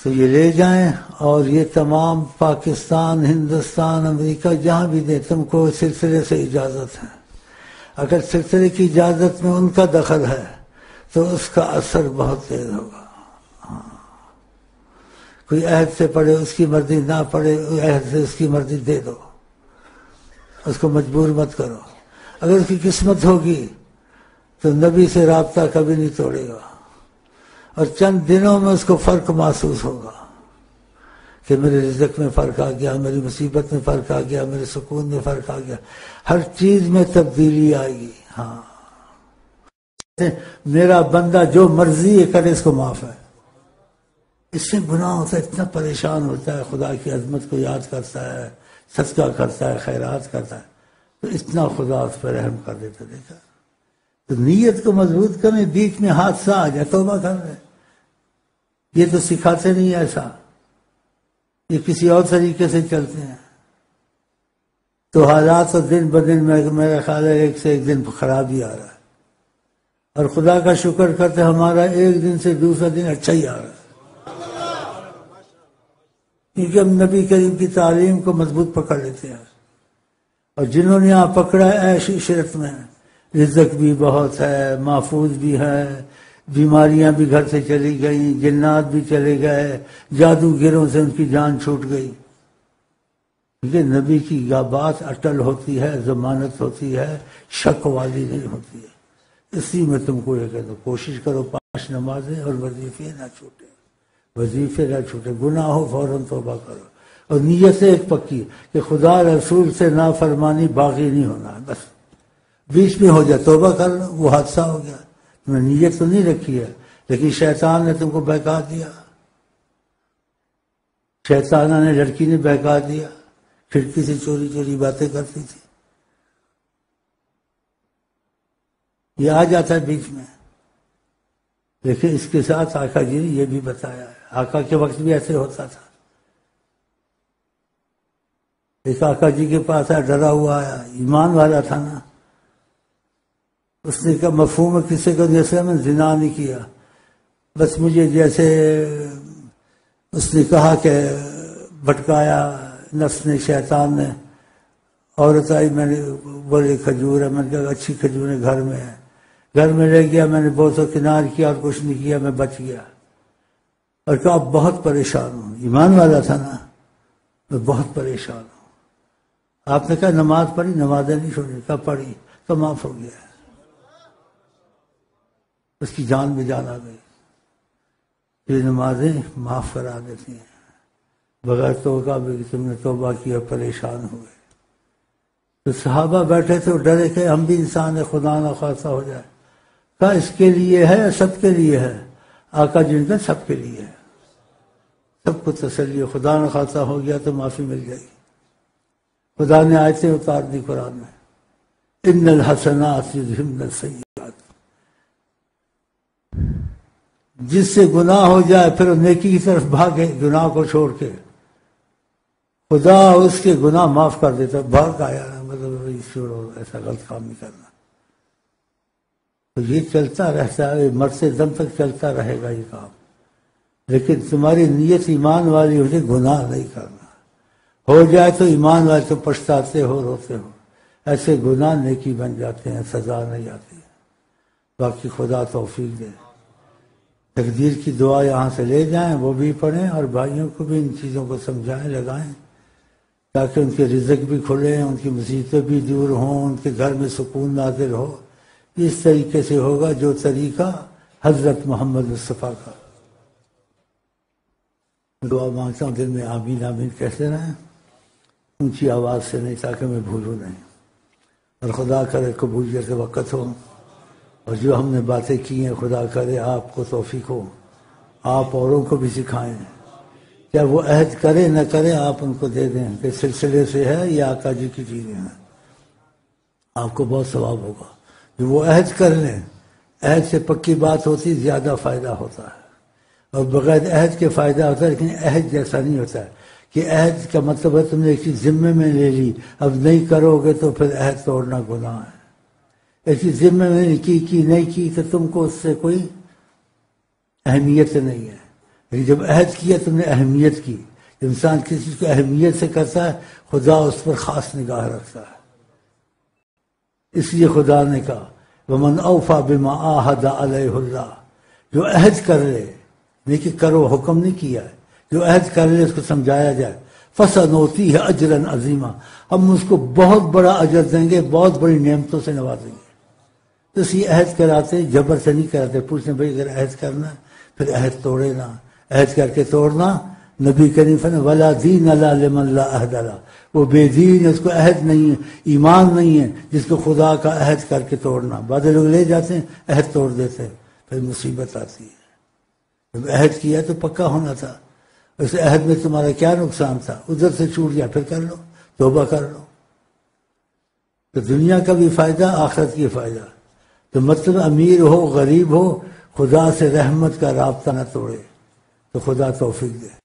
تو یہ لے جائیں اور یہ تمام پاکستان، ہندوستان، امریکہ جہاں بھی دیں، تم کو سلسلے سے اجازت ہے۔ اگر سلسلے کی اجازت میں ان کا دخل ہے تو اس کا اثر بہت تیز ہوگا۔ کوئی عہد سے پڑھے، اس کی مرضی نہ پڑھے، عہد سے اس کی مرضی دے دو، اس کو مجبور مت کرو۔ اگر اس کی قسمت ہوگی تو نبی سے رابطہ کبھی نہیں توڑے گا، اور چند دنوں میں اس کو فرق محسوس ہوگا کہ میرے رزق میں فرق آ گیا، میری مصیبت میں فرق آ گیا، میرے سکون میں فرق آ گیا، ہر چیز میں تبدیلی آئے گی۔ ہاں، میرا بندہ جو مرضی ہے کرے، اس کو معاف ہے۔ اس سے گناہ ہوتا ہے، اتنا پریشان ہوتا ہے، خدا کی عظمت کو یاد کرتا ہے، صدقہ کرتا ہے، خیرات کرتا ہے، تو اتنا خدا اس پر رحم کر دیتا۔ دیکھا، تو نیت کو مضبوط کریں، بیچ میں حادثہ آ جائے توبہ کر لیں۔ یہ تو سکھاتے نہیں ایسا، یہ کسی اور طریقے سے چلتے ہیں۔ تو حالات تو دن بدن میرا خیال ہے ایک سے ایک دن خراب ہی آ رہا ہے، اور خدا کا شکر کرتے ہمارا ایک دن سے دوسرا دن اچھا ہی آ رہا ہے، کیونکہ ہم نبی کریم کی تعلیم کو مضبوط پکڑ لیتے ہیں۔ اور جنہوں نے یہاں پکڑا عیش عشرت میں، رزق بھی بہت ہے، محفوظ بھی ہے، بیماریاں بھی گھر سے چلی گئیں، جنات بھی چلے گئے، جادوگروں سے ان کی جان چھوٹ گئی، کیونکہ نبی کی بات اٹل ہوتی ہے، ضمانت ہوتی ہے، شک والی نہیں ہوتی ہے۔ اسی میں تم کو یہ کہہ دو، کوشش کرو 5 نمازیں اور وظیفے نہ چھوٹے، وظیفے نہ چھوٹے، گناہ ہو فوراً توبہ کرو، اور نیت سے ایک پکی کہ خدا رسول سے نافرمانی باقی نہیں ہونا ہے، بس بیچ میں ہو جائے توبہ کر لو، وہ حادثہ ہو گیا، تم نے نیت تو نہیں رکھی ہے، لیکن شیطان نے تم کو بہکا دیا، شیطانہ نے، لڑکی نے بہکا دیا، کھڑکی سے چوری چوری باتیں کرتی تھی، یہ آ جاتا ہے بیچ میں۔ لیکن اس کے ساتھ آقا جی نے یہ بھی بتایا ہے، آقا کے وقت بھی ایسے ہوتا تھا۔ ایک آقا جی کے پاس آیا، ڈرا ہوا آیا، ایمان والا تھا نا، اس نے کہا مفہوم کسی کو، جیسے میں زنا نہیں کیا، بس مجھے جیسے اس نے کہا کہ بھٹکایا نفس نے، شیطان نے، عورت آئی، میں نے بولے کھجور ہے، میں نے کہا اچھی کھجوریں گھر میں ہے، گھر میں لے گیا، میں نے بہت و کنار کیا اور کچھ نہیں کیا، میں بچ گیا، اور کہا اب بہت پریشان ہوں، ایمان والا تھا نا، میں بہت پریشان ہوں۔ آپ نے کہا نماز پڑھی؟ نمازیں نہیں چھوڑی، کہا پڑھی، تو معاف ہو گیا، اس کی جان میں جان آ گئی۔ یہ نمازیں معاف کرا دیتی ہیں بغیر توبہ بھی، کہ تم نے توبہ کیا پریشان ہوئے۔ تو صحابہ بیٹھے تھے، ڈرے کہ ہم بھی انسان ہیں، خدا نہ خواستہ ہو جائے، کہا اس کے لیے ہے، سب کے لیے ہے؟ آقا جن کا سب کے لیے ہے، سب کو تسلی ہے، خدا نہ خواستہ ہو گیا تو معافی مل جائے گی۔ خدا نے آیتیں اتار دی قرآن میں، ان الحسنات یذہبن السیئات، جس سے گناہ ہو جائے پھر وہ نیکی کی طرف بھاگے، گناہ کو چھوڑ کے، خدا اس کے گناہ معاف کر دیتا، بھاگ آیا، مطلب چھوڑو ایسا غلط کام نہیں کرنا۔ تو یہ چلتا رہتا ہے، مرتے دم تک چلتا رہے گا یہ کام، لیکن تمہاری نیت ایمان والی ہو جائے، گناہ نہیں کرنا، ہو جائے تو ایمان والے تو پچھتاتے ہو، روتے ہو، ایسے گناہ نیکی بن جاتے ہیں، سزا نہیں آتی ہے۔ باقی خدا توفیق دے۔ تقدیر کی دعا یہاں سے لے جائیں، وہ بھی پڑھیں، اور بھائیوں کو بھی ان چیزوں کو سمجھائیں، لگائیں، تاکہ ان کے رزق بھی کھلے، ان کی مصیبتیں بھی دور ہوں، ان کے گھر میں سکون نازل ہو۔ اس طریقے سے ہوگا جو طریقہ حضرت محمد مصطفیٰ کا۔ دعا مانگتا ہوں دل میں آمین آمین کہتے رہیں، اونچی آواز سے نہیں، تاکہ میں بھولوں نہیں، اور خدا کرے قبولیت کے وقت ہو، اور جو ہم نے باتیں کی ہیں خدا کرے آپ کو توفیق ہو، آپ اوروں کو بھی سکھائیں، کیا وہ عہد کرے نہ کرے آپ ان کو دے دیں کہ سلسلے سے ہے یا آقا جی کی چیزیں ہیں، آپ کو بہت ثواب ہوگا۔ جو وہ عہد کر لیں، عہد سے پکی بات ہوتی زیادہ فائدہ ہوتا ہے، اور بغیر عہد کے فائدہ ہوتا ہے، لیکن عہد جیسا نہیں ہوتا ہے کہ عہد کا مطلب ہے تم نے ایک چیز ذمے میں لے لی، اب نہیں کرو گے تو پھر عہد توڑنا گناہ ہے۔ ایک چیز ذمے میں کی نہیں کی تو تم کو اس سے کوئی اہمیت نہیں ہے، لیکن جب عہد کیا تم نے اہمیت کی. جب انسان کسی چیز کو اہمیت سے کرتا ہے خدا اس پر خاص نگاہ رکھتا ہے. اس لیے خدا نے کہا وَمَنْ أَوْفَى بِمَا عَاهَدَ عَلَيْهُ اللَّهُ، جو عہد کر لے، نہیں کہ کرو حکم نہیں کیا ہے، جو عہد کر لے اس کو سمجھایا جائے. فَسَنُؤْتِيهِ أَجْرًا عَظِيمًا، ہم اس کو بہت بڑا اجر دیں گے، بہت بڑی نعمتوں سے نوازیں گے. تو اس یہ عہد کراتے جبر سے نہیں کراتے. پوچھتے بھائی اگر عہد کرنا پھر عہد توڑے نا، عہد کر کے توڑنا. نبی کریم فرماتے ہیں وَلَا دِينَ لَا لِمَن لَا عَهْدَ لَهُ، وہ بے دین، اس کو عہد نہیں ہے، ایمان نہیں ہے جس کو خدا کا عہد کر کے توڑنا. بعض لوگ لے جاتے ہیں عہد توڑ دیتے ہیں، پھر مصیبت آتی ہے. جب عہد کیا تو پکا ہونا تھا. اس عہد میں تمہارا کیا نقصان تھا؟ ادھر سے چھوٹ گیا پھر کر لو، توبہ کر لو. تو دنیا کا بھی فائدہ، آخرت کی فائدہ. تو مطلب امیر ہو غریب ہو، خدا سے رحمت کا رابطہ نہ توڑے تو خدا توفیق دے.